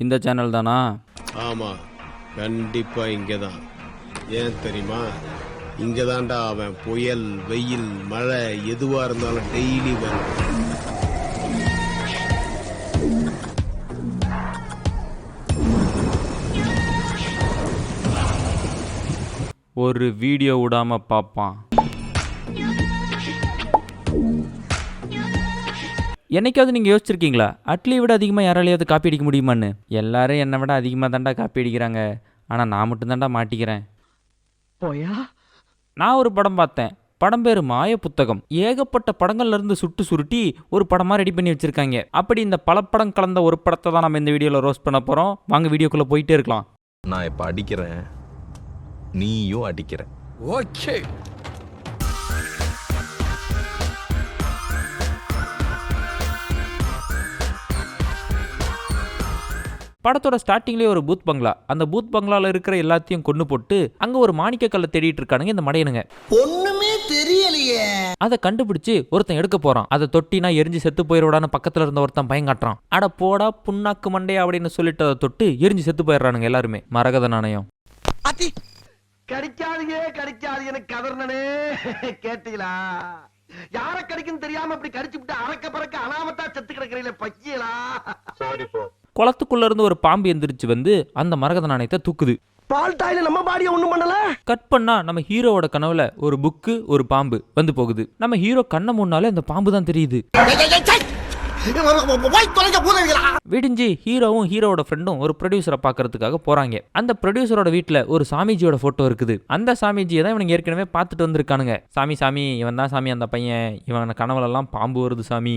இந்த சேனல் தானா? ஆமா, கண்டிப்பா இங்கதான். ஏன் தெரியுமா? இங்கதான்டா அவன் புயல், வெயில், மழை எதுவா இருந்தாலும் டெய்லி வரும். ஒரு வீடியோ விடாம பார்ப்பான். என்னைக்காவது நீங்கள் யோசிச்சிருக்கீங்களா அட்லியை விட அதிகமாக யாராலையாவது காப்பி அடிக்க முடியுமான்னு? எல்லாரும் என்னை விட அதிகமாக தாண்டா காப்பி அடிக்கிறாங்க, ஆனால் நான் மட்டும்தாண்டா மாட்டிக்கிறேன். நான் ஒரு படம் பார்த்தேன். படம் பேர் மாய புத்தகம். ஏகப்பட்ட படங்கள்ல இருந்து சுருட்டி ஒரு படமாக ரெடி பண்ணி வச்சிருக்காங்க. அப்படி இந்த பல படம் கலந்த ஒரு படத்தை தான் நம்ம இந்த வீடியோவில் ரோஸ்ட் பண்ண போகிறோம். வாங்க வீடியோக்குள்ளே போயிட்டே இருக்கலாம். நான் இப்போ அடிக்கிறேன், நீயும் அடிக்கிற. ஓகே. படத்தோட ஸ்டார்டிங்லேயே ஒரு பூத் பங்களா. அந்த பூத் பங்களாவில் இருக்கிற எல்லாத்தையும் கொண்டு போட்டு அங்கே ஒரு மாணிக்க கல்லை தேடிட்டு இருக்கானுங்க இந்த மடையனுங்க. ஒண்ணுமே தெரியலையே. அதை கண்டுபிடிச்சு ஒருத்தன் எடுக்க போறான். அதை தொட்டினா எரிஞ்சு செத்து போயிடுவான்னு பக்கத்துல இருந்த ஒருத்தன் பயங்காட்டுறான். அட போடா புண்ணாக்கு மண்டையா அப்படின்னு சொல்லிட்டு அதை தொட்டு எரிஞ்சு செத்து போயிடுறானுங்க எல்லாருமே. மரகத நாணயம். கடிக்காதீங்க கதர்னே கேட்டீங்களா? யார கடிக்கும் தெரியாம அப்படி கடிச்சு விட்டு அறக்க பறக்க அனாமத்தா செத்து கிடக்குறீங்களே பக்கியலா. குளத்துக்குள்ள இருந்து ஒரு பாம்பு எந்திரிச்சு வந்து அந்த மரகத நாணயத்தை தூக்குது. பால் தாயில நம்ம பாடிய ஒண்ணும் பண்ணல. கட் பண்ணா நம்ம ஹீரோவோட கனவுல ஒரு புக்கு ஒரு பாம்பு வந்து போகுது. நம்ம ஹீரோ கண்ணை முன்னாலே அந்த பாம்பு தான் தெரியுது. விடிஞ்சு ஹீரோவும் ஹீரோவோட ஃப்ரெண்டும் ஒரு ப்ரொடியூசரை பார்க்கறதுக்காக போறாங்க. அந்த ப்ரொடியூசரோட வீட்டில் ஒரு சாமிஜியோட போட்டோ இருக்குது. அந்த சாமிஜியை தான் இவனுங்க ஏற்கனவே பார்த்துட்டு வந்திருக்கானுங்க. சாமி இவன் தான் சாமி, அந்த பையன், இவன் கனவுலெல்லாம் பாம்பு வருது சாமி,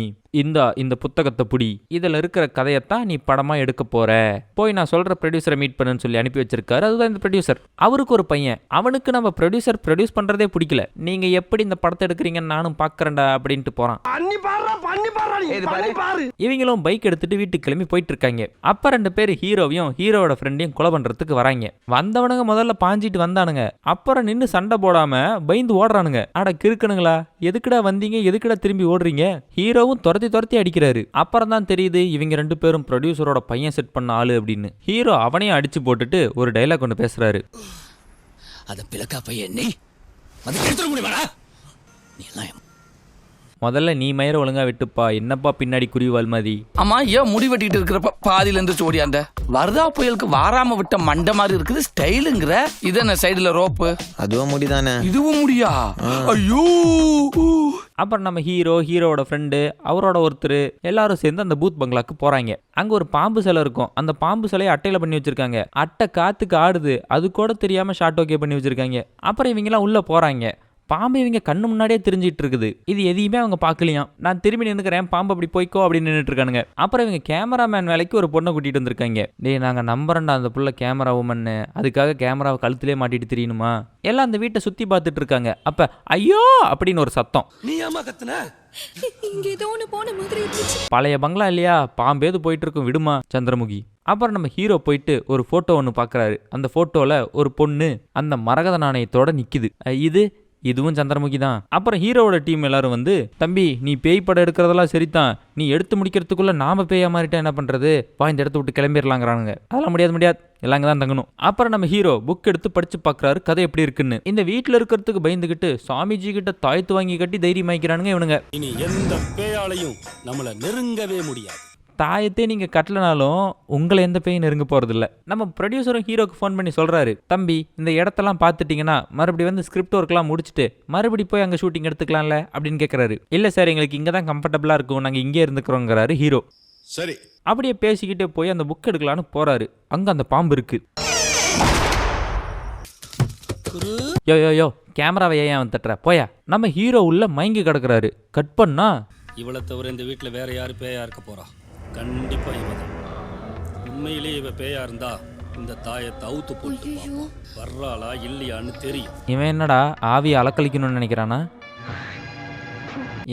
இந்த புத்தகத்தை புடி, இதில் இருக்கிற கதையத்தான் நீ படமாக எடுக்க போற, போய் நான் சொல்ற ப்ரொடியூசரை மீட் பண்ணுன்னு சொல்லி அனுப்பி வச்சிருக்காரு. அதுதான் இந்த ப்ரொடியூசர். அவருக்கு ஒரு பையன். அவனுக்கு நம்ம ப்ரொடியூசர் ப்ரொடியூஸ் பண்றதே பிடிக்கல. நீங்க எப்படி இந்த படத்தை எடுக்கிறீங்கன்னு நானும் பார்க்கறேன்டா அப்படின்ட்டு போறான். இவங்களும் பைக் எடுத்துட்டு வீட்டுக்கு கிளம்பி போயிட்டு இருக்காங்க. அப்ப 2 பேர் ஹீரோவையும் ஹீரோவோட ஃப்ரெண்டையும் கொலை பண்றதுக்கு வராங்க. வந்தவனுங்க முதல்ல பாஞ்சிட்டு வந்தானுங்க. அப்புறம் நின்று சண்டை போடாம பயந்து ஓடுறானுங்க. அட கிறுக்கணுங்களா, எதுக்குடா வந்தீங்க, எதுக்குடா திரும்பி ஓடுறீங்க? ஹீரோவும் துரத்தி அடிக்கிறாரு. அப்புறம் தான் தெரியுது இவங்க 2 பேரும் ப்ரொடியூசரோட பையன் செட் பண்ண ஆளு அப்படின்னு. ஹீரோ அவனையும் அடிச்சு போட்டுட்டு ஒரு டைலாக் ஒன்று பேசுறாரு. அத பிளக்கா பையன் நீ வந்து எடுத்துட முடியுமாடா? நீ எல்லாம் முதல்ல நீ மயிர ஒழுங்கா விட்டுப்பா, என்னப்பா பின்னாடி குறிவால் மாதிரி. அம்மா ஏன் முடி வெட்டிட்டு இருக்கிறப்ப பாதியில இருந்து ஓடியாந்த வரதா புயலுக்கு வாராம விட்ட மண்டை மாதிரி இருக்குது ஸ்டைலுங்கிற. இது என்ன சைடுல ரோப்பு? அதுவும் முடிதானே. இதுவும் முடியா? ஐயோ. அப்புறம் நம்ம ஹீரோவோட ஃப்ரெண்டு, அவரோட ஒருத்தர் எல்லாரும் சேர்ந்து அந்த பூத் பங்களாக்கு போறாங்க. அங்க ஒரு பாம்பு சிலை இருக்கும். அந்த பாம்பு சிலையை அட்டையில பண்ணி வச்சிருக்காங்க. அட்டை காத்துக்கு ஆடுது, அது கூட தெரியாம ஷார்ட் ஓகே பண்ணி வச்சிருக்காங்க. அப்புறம் இவங்கெல்லாம் உள்ள போறாங்க. பாம்பு இவங்க கண்ணு முன்னாடியே தெரிஞ்சிட்டு இருக்குது. இது எதையுமே அவங்க பார்க்கலையாம். நான் திரும்பி நின்னுக்கிறேன், பாம்பு அப்படி போய்க்கோ அப்படின்னு நின்றுட்டு இருக்கானுங்க. அப்புறம் இவங்க கேமராமேன் வேலைக்கு ஒரு பொண்ணை கூட்டிட்டு வந்திருக்காங்க. டேய் நாங்க நம்புறேன்டா அந்த புள்ள கேமரா உமன்னு, அதுக்காக கேமராவை கழுத்திலே மாட்டிட்டு தெரியணுமா? எல்லாம் அந்த வீட்டை சுத்தி பார்த்துட்டு இருக்காங்க. அப்ப ஐயோ அப்படின்னு ஒரு சத்தம். நீ ஏமா கத்துன? பழைய பங்களா இல்லையா, பாம்பேது போயிட்டு இருக்கும், விடுமா சந்திரமுகி. அப்புறம் நம்ம ஹீரோ போயிட்டு ஒரு போட்டோ ஒன்று பார்க்குறாரு. அந்த போட்டோல ஒரு பொண்ணு அந்த மரகத நாணயத்தோட நிக்குது. இதுவும் சந்திரமுகி தான். அப்புறம் ஹீரோவோட டீம் எல்லாரும் வந்து, தம்பி நீ பேய் படம் எடுக்கிறதெல்லாம் சரிதான், நீ எடுத்து முடிக்கிறதுக்குள்ள நாம பேயா மாறிட்டா என்ன பண்றது, வா இந்த இடத்த விட்டு கிளம்பிடலாங்கிறானுங்க. அதெல்லாம் முடியாது, எல்லாம் தான் தங்கணும். அப்புறம் நம்ம ஹீரோ புக் எடுத்து படிச்சு பார்க்கறாரு கதை எப்படி இருக்குன்னு. இந்த வீட்டில் இருக்கிறதுக்கு பயந்துகிட்டு சாமிஜி கிட்ட தாயத்து வாங்கி கட்டி தைரியமாக்கிறானுங்க இவனுங்க. இனி எந்த பேயாலையும் நம்மள நெருங்கவே முடியாது. தாயத்தே நீங்கள் கட்டலனாலும் உங்களை எந்த பேயும் நெருங்க போகிறதில்ல. நம்ம ப்ரொடியூசரும் ஹீரோக்கு ஃபோன் பண்ணி சொல்கிறாரு, தம்பி இந்த இடத்தெல்லாம் பார்த்துட்டிங்கன்னா மறுபடியும் வந்து ஸ்கிரிப்ட் ஒர்க்லாம் முடிச்சுட்டு மறுபடி போய் அங்கே ஷூட்டிங் எடுத்துக்கலாம்ல அப்படின்னு கேட்குறாரு. இல்லை சார் எங்களுக்கு இங்கே தான் கம்ஃபர்டபுளாக இருக்கும், நாங்கள் இங்கே இருந்துக்கிறோங்கிறாரு ஹீரோ. சரி அப்படியே பேசிக்கிட்டே போய் அந்த புக் எடுக்கலான்னு போகிறாரு. அங்கே அந்த பாம்பு இருக்கு. யோ கேமராவை ஏன் அவன் தட்டுற போயா. நம்ம ஹீரோ உள்ள மயங்கி கிடக்குறாரு. கட் பண்ணா இவளை தவிர இந்த வீட்டில் வேற யாரு பேயா இருக்க போறா? கண்டிப்பா இவதான். உண்மையிலேயே இவ பேயா இருந்தா இந்த தாயத்தை அவுத்து போட்டு வர்றாளா இல்லையான்னு தெரியும். இவன் என்னடா ஆவியை அலக்கழிக்கணும்னு நினைக்கிறானா?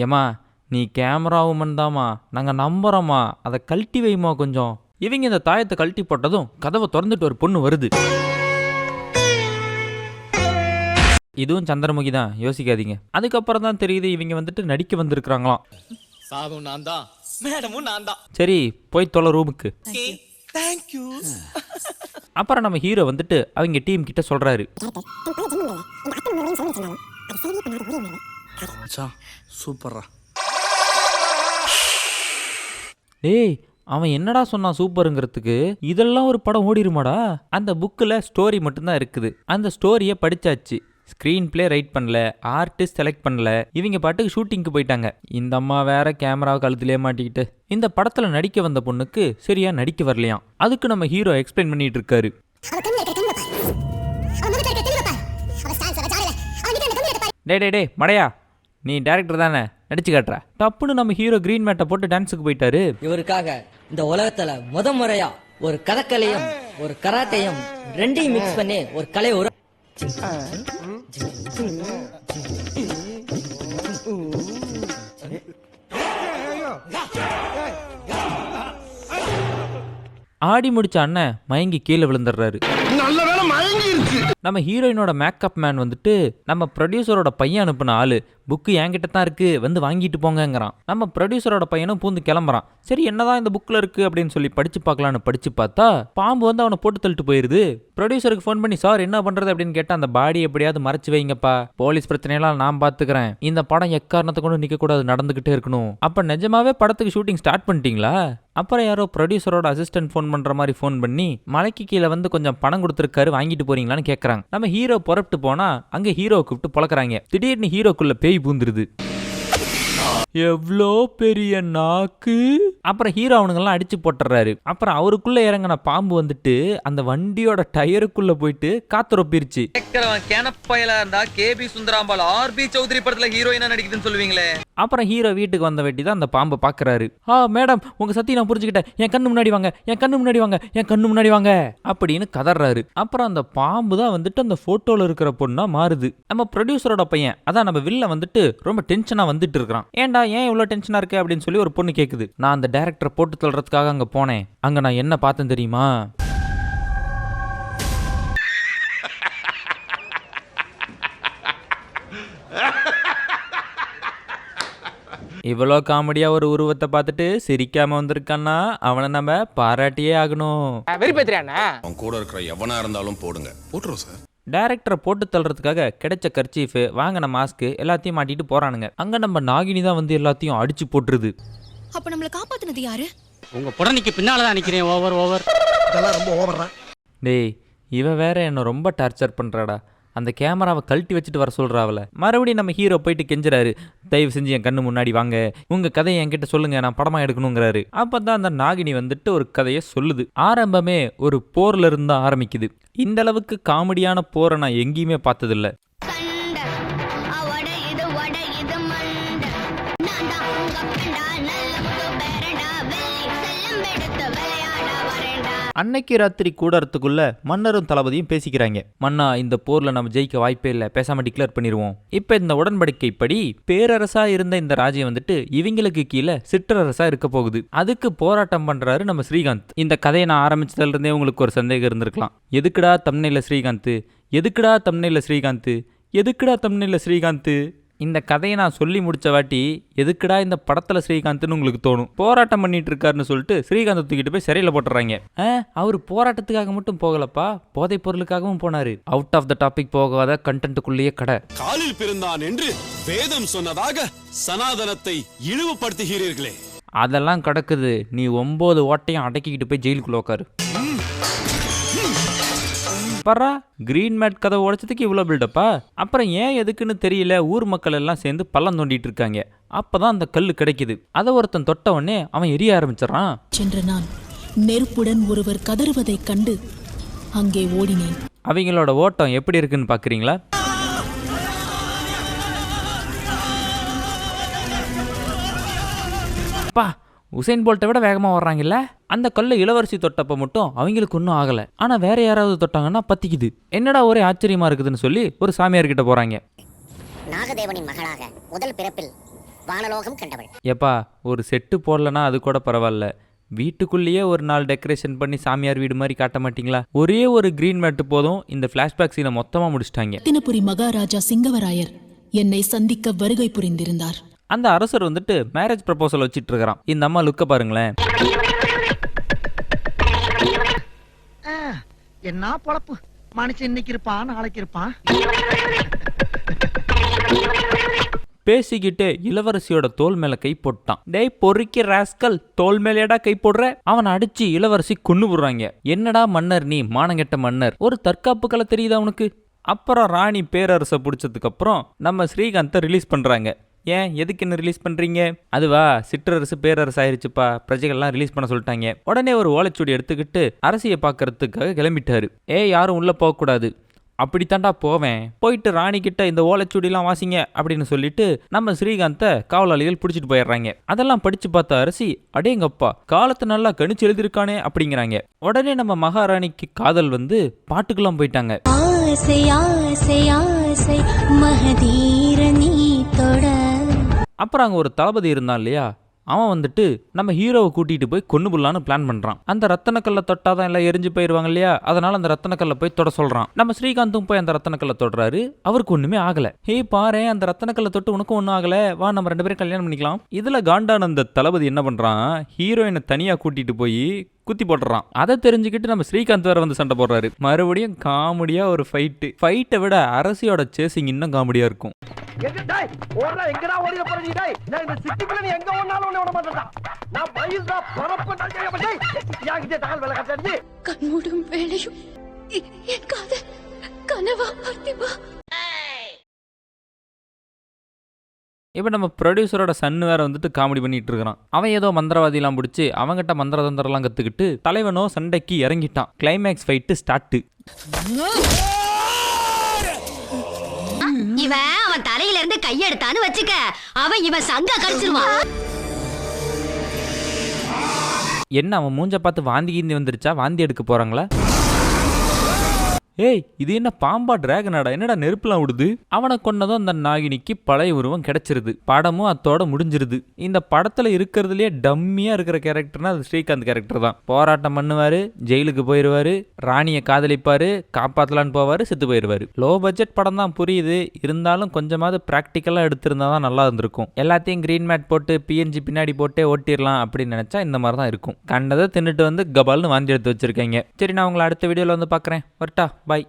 ஏமா நீ கேமரா உமன் தாமா, நாங்கள் நம்புறோமா, அதை கழட்டி வைமா கொஞ்சம். இவங்க இந்த தாயத்தை கழட்டி போட்டதும் கதவை திறந்துட்டு ஒரு பொண்ணு வருது. இதுவும் சந்திரமுகி தான், யோசிக்காதீங்க. அதுக்கப்புறம் தான் தெரியுது இவங்க வந்துட்டு நடிக்க வந்திருக்கிறாங்களாம். சாதும் நான் தான், மேடமும் நான் தான். சரி போய் தொலை ரூமுக்கு. அப்புறம் நம்ம ஹீரோ வந்துட்டு அவங்க டீம் கிட்ட சொல்றாரு, சூப்பர்ரா. ஏய் அவன் என்னடா சொன்னான் சூப்பருங்கிறதுக்கு, இதெல்லாம் ஒரு படம் ஓடிருமாடா. அந்த புக்கில் ஸ்டோரி மட்டும்தான் இருக்குது. அந்த ஸ்டோரியை படிச்சாச்சு, ஸ்க்ரீன் பிளே ரைட் பண்ணல, ஆர்டிஸ்ட் செலக்ட் பண்ணல, இவங்க பாட்டுக்கு ஷூட்டிங்க்கு போயிட்டாங்க. இந்த அம்மா வேற கேமராவை கழுத்துலேயே மாட்டிக்கிட்டு. இந்த படத்தில் நடிக்க வந்த பொண்ணுக்கு சரியா நடிக்க வரலையாம். அதுக்கு நம்ம ஹீரோ எக்ஸ்பிளைன் பண்ணிட்டு இருக்காரு. டே மடையா, நீ டேரக்டர் தானே, நடிச்சு காட்டுற. டப்புன்னு நம்ம ஹீரோ கிரீன் மேட்டை போட்டு டான்ஸுக்கு போயிட்டாரு. இவருக்காக இந்த உலகத்துல முறையா ஒரு கதக்கலையும் ஒரு கராட்டையும் ரெண்டையும் மிக்ஸ் பண்ணி ஒரு கலை ஆடி முடிச்ச அண்ணன் மயங்கி கீழே விழுந்துடுறாரு. நல்ல வேளை மயங்கிருச்சு. நம்ம ஹீரோயினோட மேக்கப் மேன் வந்துட்டு நம்ம ப்ரொடியூசரோட பையன் அனுப்புன ஆளு, புக்கு என்கிட்ட தான் இருக்கு, வந்து வாங்கிட்டு போங்கங்கிறான். நம்ம ப்ரொடியூசரோட பையனும் பூந்து கிளம்புறான். சரி என்னதான் இந்த புக்கில் இருக்கு அப்படின்னு சொல்லி படிச்சு பார்க்கலான்னு படிச்சு பார்த்தா பாம்பு வந்து அவனை போட்டு தள்ளிட்டு போயிருது. ப்ரொடியூசருக்கு ஃபோன் பண்ணி, சார் என்ன பண்றது அப்படின்னு கேட்டா, அந்த பாடி எப்படியாவது மறைச்சு வைங்கப்பா, போலீஸ் பிரச்சனையெல்லாம் நான் பாத்துக்கிறேன், இந்த படம் எக்காரணத்தை கொண்டு நிக்க கூடாது, நடந்துகிட்டே இருக்கணும். அப்ப நிஜமாவே படத்துக்கு ஷூட்டிங் ஸ்டார்ட் பண்ணிட்டீங்களா? அப்புறம் யாரோ ப்ரொடியூசரோட அசிஸ்டன்ட் ஃபோன் பண்ற மாதிரி ஃபோன் பண்ணி, மலைக்கு கீழே வந்து கொஞ்சம் பணம் கொடுத்துருக்காரு, வாங்கிட்டு போறீங்களான்னு கேட்கறாங்க. நம்ம ஹீரோ புறப்பட்டு போனா அங்க ஹீரோ கூப்பிட்டு பொழக்கிறாங்க. திடீர்னு ஹீரோக்குள்ள பேய் பூந்துருது. எவ்வளோ பெரிய நாக்கு. அப்புறம் ஹீரோ அவனுங்கெல்லாம் அடிச்சு போட்டுறாரு. அப்புறம் அவருக்குள்ள இறங்கின பாம்பு வந்துட்டு அந்த வண்டியோட டயருக்குள்ள போயிட்டு காத்துறப்பிருச்சு. அப்புறம் ஹீரோ வீட்டுக்கு வந்த வெட்டி தான் அந்த பாம்பை பாக்குறாரு. மேடம் உங்க சத்தி நான் புரிஞ்சுக்கிட்டேன், என் கண்ணு முன்னாடி வாங்க, என் கண்ணு முன்னாடி வாங்க, என் கண்ணு முன்னாடி வாங்க அப்படின்னு கதறாரு. அப்புறம் அந்த பாம்பு தான் வந்துட்டு அந்த போட்டோல இருக்கிற பொண்ணா மாறுது. நம்ம ப்ரொடியூசரோட பையன், அதான் நம்ம வில்ல வந்துட்டு ரொம்ப டென்ஷனா வந்துட்டு இருக்கிறான். ஏன்டா ஏன் இவ்வளோ டென்ஷனா இருக்கு அப்படின்னு சொல்லி ஒரு பொண்ணு கேக்குது. நான் அந்த டைரக்டரை போட்டு தள்ளுறதுக்காக அங்க போனேன். அங்க நான் என்ன பார்த்தேன் தெரியுமா? இவ்வளோ காமெடியா ஒரு உருவத்தை பார்த்துட்டு சிரிக்காம வந்திருக்கான்னா அவனை நம்ம பாராட்டியே ஆகணும். அவன் கூட இருக்கிற எவனா இருந்தாலும் போடுங்க, போட்டுரும் சார். டைரக்டரை போட்டு தள்ளுறதுக்காக கிடைச்ச கர்ச்சீஃபு, வாங்கின மாஸ்க்கு எல்லாத்தையும் மாட்டிட்டு போறானுங்க. அங்க நம்ம நாகினி தான் வந்து எல்லாத்தையும் அடிச்சு போட்டுருது. அப்ப நம்மள காப்பாத்துனது யாரு? உங்க புடனைக்கு பின்னாலதான் நிக்கிறேன். ஓவர் இதெல்லாம் ரொம்ப ஓவர்ரா. டேய் இவ வேற என்ன ரொம்ப டார்ச்சர் பண்றாடா. அந்த கேமராவை கழட்டி வச்சுட்டு வர சொல்றாவல. மறுபடியும் நம்ம ஹீரோ போயிட்டு கெஞ்சுறாரு, தயவு செஞ்சு என் கண்ணு முன்னாடி வாங்க, உங்க கதையை என்கிட்ட சொல்லுங்க, நான் படமா எடுக்கணுங்கிறாரு. அப்பதான் அந்த நாகினி வந்துட்டு ஒரு கதையை சொல்லுது. ஆரம்பமே ஒரு போர்ல இருந்து ஆரம்பிக்குது. இந்த அளவுக்கு காமெடியான போரை நான் எங்கேயுமே பார்த்ததில்ல. அன்னைக்கு ராத்திரி கூடறதுக்குள்ள மன்னரும் தளபதியும் பேசிக்கிறாங்க. மன்னா, இந்த போர்ல நம்ம ஜெயிக்க வாய்ப்பே இல்லை, பேசாம டிக்ளேர் பண்ணிடுவோம். இப்ப இந்த உடன்படிக்கைப்படி பேரரசா இருந்த இந்த ராஜ்யம் வந்துட்டு இவங்களுக்கு கீழே சிற்றரசா இருக்க போகுது. அதுக்கு போராட்டம் பண்றாரு நம்ம ஸ்ரீகாந்த். இந்த கதையை நான் ஆரம்பிச்சதுல இருந்தே உங்களுக்கு ஒரு சந்தேகம் இருந்திருக்கலாம், எதுக்குடா தம்னையில ஸ்ரீகாந்த், எதுக்குடா தம்னையில ஸ்ரீகாந்த், எதுக்குடா தம்னையில ஸ்ரீகாந்த். இந்த கதையை நான் சொல்லி முடிச்ச வாட்டி எதுக்குடா இந்த படத்துல ஸ்ரீகாந்த்னு உங்களுக்கு தோணும். போராட்டம் பண்ணிட்டு இருக்காருன்னு சொல்லிட்டு ஸ்ரீகாந்த் தூக்கிட்டு போய் சிறையில போட்டுறாங்க. அவர் போராட்டத்துக்காக மட்டும் போகலப்பா, போதை பொருளுக்காகவும் போனாரு. அவுட் ஆஃப் த டாபிக் போகாத கண்டென்ட்டுக்குள்ளேயே கடை. காலில் பிறந்தான் என்று வேதம் சொன்னதாக சனாதனத்தை இழிவுபடுத்துகிறீர்களே. அதெல்லாம் கிடக்குது, நீ 9 ஓட்டையும் அடக்கிக்கிட்டு போய் ஜெயிலுக்குள்ள உட்காரு. பரா கிரீன் மேட் கதை உடைச்சதுக்கு இவ்வளோ பில்டப்பா. அப்புறம் ஏன் எதுக்குன்னு தெரியல, ஊர் மக்கள் எல்லாம் சேர்ந்து பள்ளம் தோண்டிட்டு இருக்காங்க. அப்பதான் அந்த கல் கிடைக்குது. அதை ஒருத்தன் தொட்ட உடனே அவன் எரிய ஆரம்பிச்சிடறான். சென்ற நாள் நெருப்புடன் ஒருவர் கதறுவதைக் கண்டு அங்கே ஓடினேன். அவங்களோட ஓட்டம் எப்படி இருக்குன்னு பாக்குறீங்களா? பா, உசைன் போல்ட்டை விட வேகமா வர்றாங்கல்ல. அந்த கல்லை இளவரசி தொட்டப்ப மட்டும் அவங்களுக்கு ஒன்றும் ஆகல. ஆனா வேற யாராவது தொட்டாங்கன்னா பத்திக்குது. என்னடா ஒரே ஆச்சரியமா இருக்குதுன்னு சொல்லி ஒரு சாமியார் கிட்ட போறாங்க. நாகதேவனின் மகளாக முதல் பிறப்பில் வானலோகம் கண்டவள். எப்பா, ஒரு செட்டு போடலன்னா அது கூட பரவாயில்ல, வீட்டுக்குள்ளேயே ஒரு நாள் டெக்கரேஷன் பண்ணி சாமியார் வீடு மாதிரி காட்ட மாட்டீங்களா? ஒரே ஒரு கிரீன் மேட்டு போதும், இந்த பிளாஷ்பேக் சீனை மொத்தமா முடிச்சிட்டாங்க. தினபுரி மகாராஜா சிங்கவராயர் என்னை சந்திக்க வருகை புரிந்திருந்தார். அந்த அரசர் வந்துட்டு மேரேஜ் ப்ரப்போசல் வச்சிட்டு இருக்கிறான். இந்த அம்மா லுக்க பாருங்களேன். என்ன பொழப்பு மனுஷன் இன்னைக்கு இருப்பான் நாளைக்கு இருப்பான். பேசிக்கிட்டே இளவரசியோட தோல் மேல கை போட்டான். டேய் பொறுக்கி ராஸ்கல், தோல் மேலேடா கை போடுற? அவனை அடிச்சு இளவரசி கொன்னு விடுறாங்க. என்னடா மன்னர் நீ, மானங்கெட்ட மன்னர், ஒரு தற்காப்பு கலை தெரியுதா உனக்கு? அப்புறம் ராணி பேரரசை பிடிச்சதுக்கு அப்புறம் நம்ம ஸ்ரீகாந்தை ரிலீஸ் பண்றாங்க. ஏன் எதுக்கு என்ன ரிலீஸ் பண்றீங்க? அதுவா, சிற்றரசு பேரரசு ஆயிருச்சுப்பா, பிரஜைகள்லாம் ரிலீஸ் பண்ண சொல்லிட்டாங்க. உடனே ஒரு ஓலைச்சுவடி எடுத்துக்கிட்டு அரசியை பார்க்கறதுக்காக கிளம்பிட்டாரு. யாரும் உள்ள போகக்கூடாது. அப்படித்தாண்டா போவேன், போயிட்டு ராணி கிட்ட இந்த ஓலைச்சுவடிலாம் வாசிங்க அப்படின்னு சொல்லிட்டு நம்ம ஸ்ரீகாந்தை காவலாளிகள் பிடிச்சிட்டு போயிடுறாங்க. அதெல்லாம் படிச்சு பார்த்த அரசி, அடேங்கப்பா காலத்தை நல்லா கணிச்சு எழுதிருக்கானே அப்படிங்கிறாங்க. உடனே நம்ம மகாராணிக்கு காதல் வந்து பாட்டுக்கெல்லாம் போயிட்டாங்க. அப்புறம் அங்க ஒரு தளபதி இருந்தான் இல்லையா, அவன் வந்துட்டு நம்ம ஹீரோவை கூட்டிட்டு போய் கொன்னு புல்லான்னு பிளான் பண்றான். அந்த ரத்தனக்கல்ல தொட்டாதான் எல்லாம் எரிஞ்சு போயிருவாங்க இல்லையா, அதனால அந்த ரத்தனக்கல்ல போய் தொட சொல்றான். நம்ம ஸ்ரீகாந்தும் போய் அந்த ரத்தனக்கல்ல தொடுறாரு. அவருக்கு ஒண்ணுமே ஆகல. பாரு, அந்த ரத்தனக்கல்ல தொட்டு உனக்கும் ஒன்னும் ஆகல, வா நம்ம 2 பேரும் கல்யாணம் பண்ணிக்கலாம். இதுல காண்டான அந்த தளபதி என்ன பண்றான், ஹீரோயினை தனியா கூட்டிட்டு போய் குத்தி போட்டுறான். அதை தெரிஞ்சுக்கிட்டு நம்ம ஸ்ரீகாந்த் வேற வந்து சண்டை போடுறாரு. மறுபடியும் காமெடியா ஒரு ஃபைட்டை விட அரசியோட சேசிங் இன்னும் காமெடியா இருக்கும். எங்கடா ஓடிட போறீங்க? டேய், நான் இந்த சிட்டிக்குள்ள நீ எங்க ஓடினாலும் உன்னை விட மாட்டேன்டா. நான் பயில்தா பரப்பு யாங்கிட்டே தகவல் வேலை காட்டாடி. கண்மூடும் வேளையும் என் காதல் கனவா பார்த்திபா. இப்போ நம்ம ப்ரொடியூசரோட சன்னு வேற வந்துட்டு காமெடி பண்ணிட்டு இருக்கிறான். அவன் ஏதோ மந்திரவாதிலாம் பிடிச்சி அவங்ககிட்ட மந்திரதந்திரம்லாம் கத்துக்கிட்டு தலைவனோ சண்டைக்கு இறங்கிட்டான். Climax fight start. இவன் அவன் தலையில இருந்து கையெடுத்தான்னு வச்சுக்க, அவன் இவன் சங்க கடிச்சிருவான். என்ன அவன் மூஞ்ச பார்த்து வாந்தி கீந்தி வந்துருச்சா, வாந்தி எடுக்க போறாங்களா? இது என்ன பாம்பா டிராகனாடா, என்னடா நெருப்புலாம் விடுது? அவனை கொன்னதும் அந்த நாகினிக்கு பழைய உருவம் கிடைச்சிருது. படமும் அத்தோட முடிஞ்சிருது. இந்த படத்துல இருக்கிறதுலயே டம்மியா இருக்கிற கேரக்டர்னா அது ஸ்ரீகாந்த் கேரக்டர் தான். போராட்டம் பண்ணுவாரு, ஜெயிலுக்கு போயிருவாரு, ராணியை காதலிப்பாரு, காப்பாத்தலான்னு போவாரு, செத்து போயிருவாரு. லோ பட்ஜெட் படம் தான் புரியுது, இருந்தாலும் கொஞ்சமாவது பிராக்டிக்கலா எடுத்திருந்தா தான் நல்லா இருந்திருக்கும். எல்லாத்தையும் கிரீன் மேட் போட்டு பிஎன்ஜி பின்னாடி போட்டே ஓட்டிடலாம் அப்படின்னு நினைச்சா இந்த மாதிரி தான் இருக்கும். கண்டதை தின்னுட்டு வந்து கபால்னு வாந்தி எடுத்து வச்சிருக்கீங்க. சரி, நான் உங்களை அடுத்த வீடியோல வந்து பாக்குறேன். வரட்டா, பாய்.